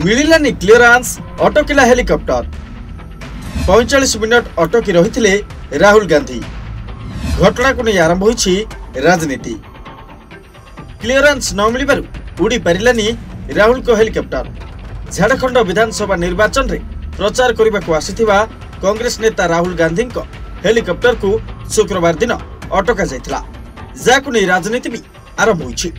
मिलिलानी clearance अटकिला helicopter 45 minute अटकी रही राहुल गांधी। घटना को नहीं आरंभ होईछि राजनीति। क्लियरेंस न मिलबारु उड़ी पारिलानी राहुल को हेलिकॉप्टर। झारखंड विधानसभा निर्वाचन रे प्रचार करने को आसीथिबा कांग्रेस नेता राहुल गांधी को हेलिकॉप्टर को शुक्रवार दिन अटका जाइथिला, जाकु नहीं राजनीति भी आरंभ होईछि।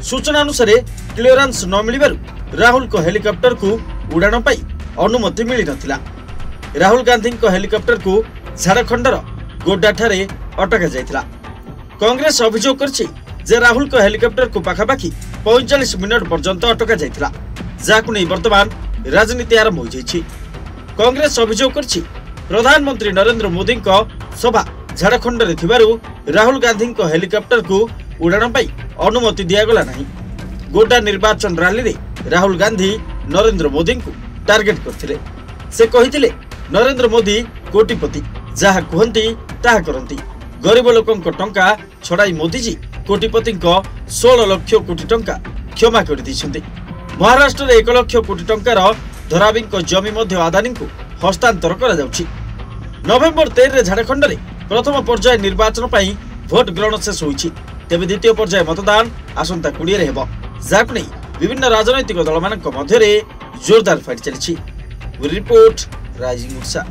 सूचना अनुसार क्लियरेंस न मिलबारु राहुल को हेलिकॉप्टर को उड़ाण पाई अनुमति मिली नथिला। राहुल गांधी को हेलिकॉप्टर को झारखंडर गोड्डा ठारे अटका जाइथिला। कांग्रेस अभियोग करछि जे राहुल को हेलिकॉप्टर को पाखापाखि 45 मिनट पर्यंत अटका जाइथिला, जाकु नहीं वर्तमान राजनीति आरंभ हो जाइछि। कांग्रेस अभियोग करछि प्रधानमंत्री नरेंद्र मोदी को सभा झारखंड रे थिबारु राहुल गांधी को हेलिकॉप्टर को उड़ाण पाई अनुमति दियागला नहीं। गोड्डा निर्वाचन रैली रे राहुल गांधी नरेंद्र मोदी को टार्गेट करथिले। से कहिथिले नरेंद्र मोदी कोटिपति, जहा कहंती ताहा करंती। गरीब लोकंक टंका छड़ाई मोदी जी कोटिपति 16 लाख कोटी टंका क्षमा कर दिछंती। महाराष्ट्र रे 1 लाख कोटी टंकार धराबी जमी मध्य अदानी को हस्तांतर करा जाउछि। नवेम्बर 13 रे झारखंड रे प्रथम पर्याय निर्वाचन पाई भोट ग्रहण शेष होईछि। तेबे द्वितीय पर्याय मतदान आसंता 20 रे हेबो, जाक नै विभिन्न राजनैतिक दल मानक मध्य जोरदार फाइट चली। Report rising Orissa.